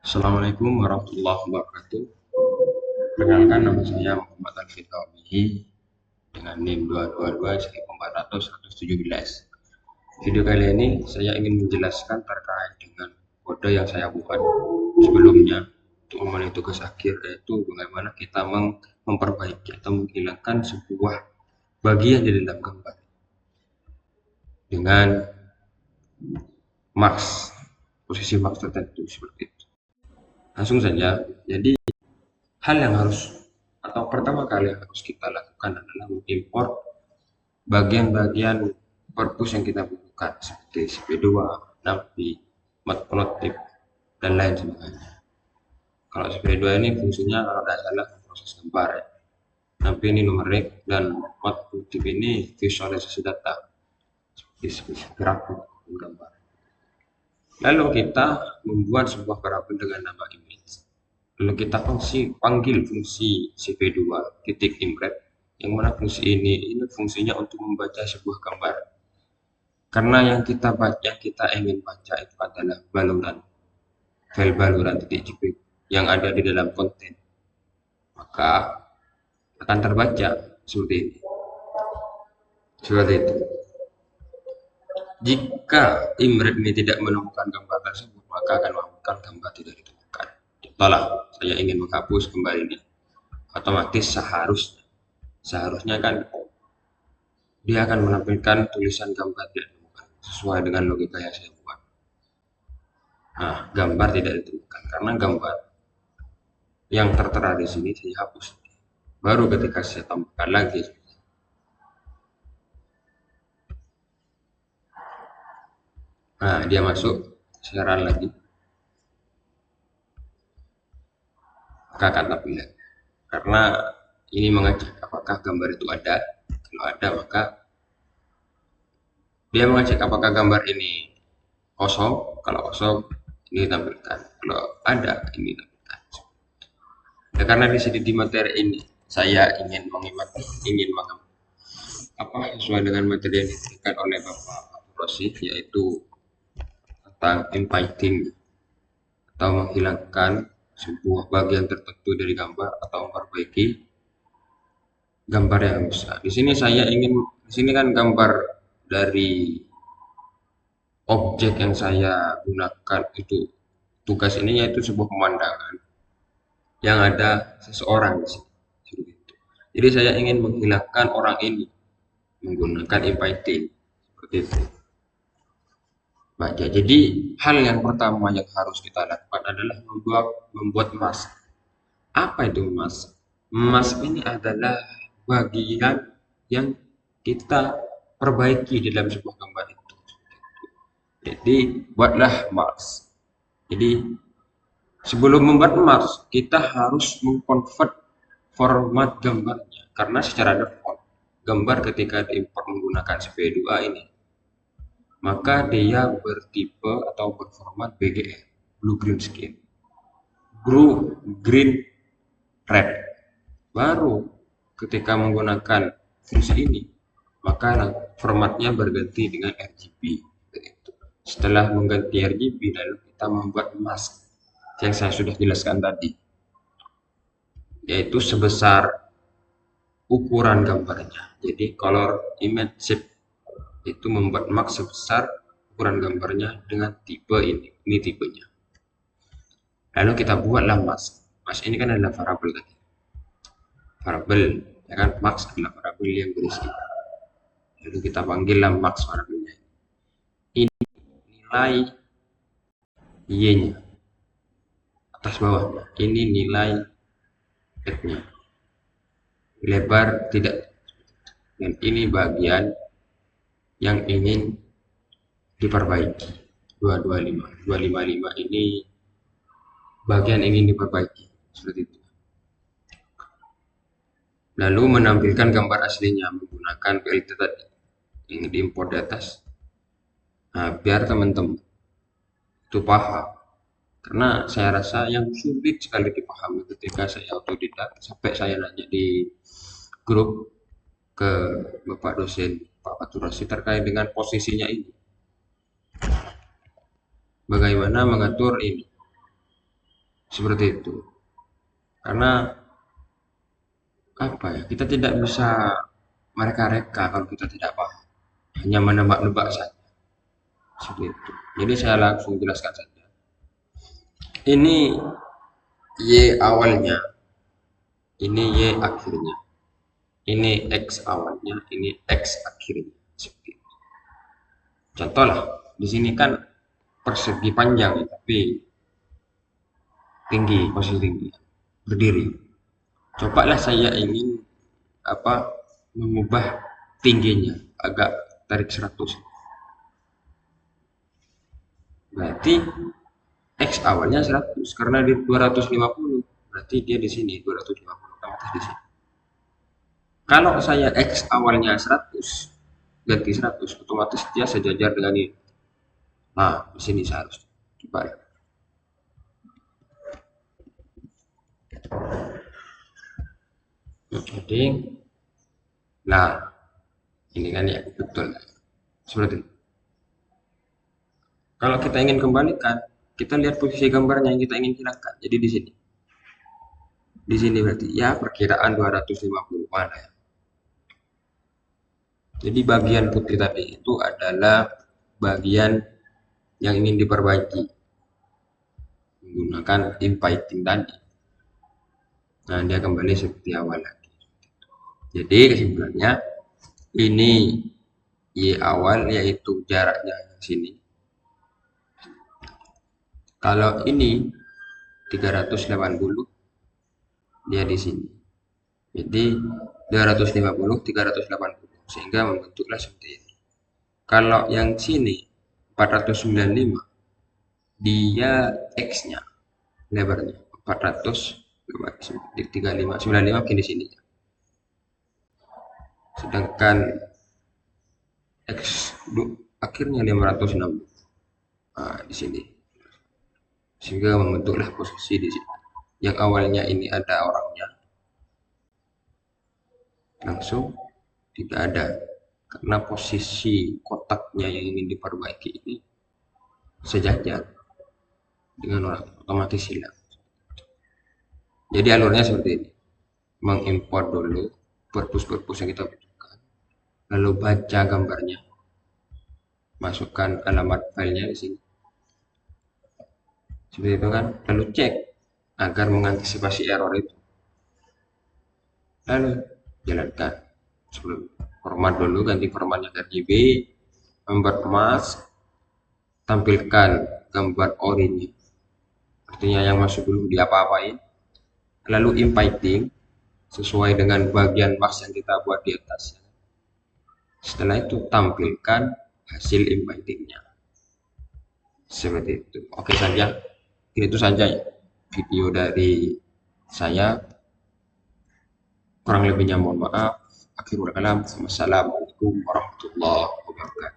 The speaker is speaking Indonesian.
Assalamualaikum warahmatullahi wabarakatuh. Perkenalkan, nama saya Muhammad Alfid Kawabihi dengan NIM 222-400-117. Video kali ini saya ingin menjelaskan terkait dengan kode yang saya buat sebelumnya untuk memenuhi tugas akhir, yaitu bagaimana kita memperbaiki atau menghilangkan sebuah bagian di dalam gambar dengan max, posisi max tertentu seperti itu. Langsung saja. Jadi hal yang harus atau pertama kali yang harus kita lakukan adalah mengimport bagian-bagian purpose yang kita butuhkan seperti CP2, NAMPI, matplotlib, dan lain sebagainya. Kalau CP2 ini fungsinya kalau tidak salah proses gambar ya. NAMPI ini numerik dan matplotlib ini visualisasi data seperti grafik dan gambar. Lalu kita membuat sebuah variabel dengan nama image. Lalu kita panggil fungsi cp2 titik imret, yang mana fungsi ini fungsinya untuk membaca sebuah gambar. Karena yang kita ingin baca itu adalah baluran, file baluran titik jpeg yang ada di dalam konten, maka akan terbaca seperti ini. Seperti itu. Jika imret ini tidak menemukan gambar tersebut, maka akan melakukan gambar tidak ditemukan. Contohlah, saya ingin menghapus kembali ini, otomatis seharusnya kan dia akan menampilkan tulisan gambar tidak ditemukan sesuai dengan logika yang saya buat. Nah, gambar tidak ditemukan karena gambar yang tertera di sini saya hapus. Baru ketika saya tambahkan lagi, nah dia masuk, saya run lagi, maka akan tampil. Karena ini mengecek apakah gambar itu ada. Kalau ada, maka dia mengecek apakah gambar ini kosong. Kalau kosong, ini tampilkan. Kalau ada, ini tampilkan. Ya, karena di materi ini saya ingin sesuai dengan materi yang diberikan oleh Bapak Rosi, yaitu tentang infighting atau menghilangkan sebuah bagian tertentu dari gambar atau memperbaiki gambar yang rusak. Di sini kan gambar dari objek yang saya gunakan itu, tugas ini yaitu sebuah pemandangan yang ada seseorang di sini. Jadi saya ingin menghilangkan orang ini menggunakan infighting seperti itu. Baca. Jadi hal yang pertama yang harus kita lakukan adalah membuat mask. Apa itu mask? Mask ini adalah bagian yang kita perbaiki dalam sebuah gambar itu. Jadi buatlah mask. Jadi sebelum membuat mask, kita harus mengkonvert format gambarnya, karena secara default gambar ketika diimport menggunakan cp2 ini, maka dia bertipe atau berformat BGR, blue green scale, green red. Baru ketika menggunakan fungsi ini, maka formatnya berganti dengan RGB. Setelah mengganti RGB, lalu kita membuat mask yang saya sudah jelaskan tadi, yaitu sebesar ukuran gambarnya. Jadi color image shape itu membuat mask sebesar ukuran gambarnya dengan tipe ini tipenya. Lalu kita buatlah mask. Mask ini kan adalah variabel tadi. Variabel, ya kan, mask adalah variabel yang berisi. Lalu kita panggillah mask variabelnya. Ini nilai y-nya atas bawahnya. Ini nilai x-nya. Lebar tidak. Dan ini bagian yang ingin diperbaiki. 255 ini bagian ingin diperbaiki seperti itu. Lalu menampilkan gambar aslinya menggunakan PLT tadi yang diimport di atas. Nah, biar teman-teman itu paham, karena saya rasa yang sulit sekali dipahami ketika saya autodidak, sampai saya nanya di grup ke Bapak dosen Pak Faturasi terkait dengan posisinya ini, bagaimana mengatur ini seperti itu. Karena apa ya, kita tidak bisa mereka-reka kalau kita tidak paham, hanya menebak-nebak saja, seperti itu. Jadi saya langsung jelaskan saja. Ini Y awalnya, ini Y akhirnya, ini X awalnya, ini X akhirnya, seperti itu. Contoh lah, di sini kan persegi panjang, tapi tinggi, posisi tinggi, berdiri. Cobalah saya ingin apa mengubah tingginya, agak tarik 100. Berarti X awalnya 100 karena di 250. Berarti dia di sini 250, otomatis di sini. Kalau saya X awalnya 100 ganti 100, otomatis dia sejajar dengan ini. Nah, di sini saya harus coba. Jadi, nah ini kan ya betul. Seperti itu. Kalau kita ingin kembalikan, kita lihat posisi gambarnya yang kita ingin hilangkan. Jadi di sini. Di sini berarti ya perkiraan 250 mana ya. Jadi bagian putih tadi itu adalah bagian yang ingin diperbaiki menggunakan infighting tadi. Nah, dia kembali seperti awal lagi. Jadi kesimpulannya ini Y awal yaitu jaraknya di sini. Kalau ini 380 dia di sini. Jadi 250 380 sehingga membentuklah seperti ini. Kalau yang sini 495 dia X-nya lebarnya 435 95 mungkin di sini. Sedangkan X akhirnya 560. Nah, di sini. Sehingga membentuklah posisi di sini. Yang awalnya ini ada orangnya langsung tidak ada karena posisi kotaknya yang ingin diperbaiki ini sejajar dengan orang, otomatis hilang. Jadi alurnya seperti ini, mengimpor dulu purpose yang kita butuhkan, lalu baca gambarnya, masukkan alamat filenya di sini, seperti itu kan, lalu cek agar mengantisipasi error itu, lalu jalankan. Sebelum format dulu, ganti formatnya ke RGB, membuat emas, tampilkan gambar orinya, artinya yang masuk dulu diapa-apain, lalu infighting sesuai dengan bagian mask yang kita buat di atas. Setelah itu tampilkan hasil infightingnya seperti itu. Oke saja, itu saja video dari saya, kurang lebihnya mohon maaf. Akhirul kalam, wassalamualaikum warahmatullahi wabarakatuh.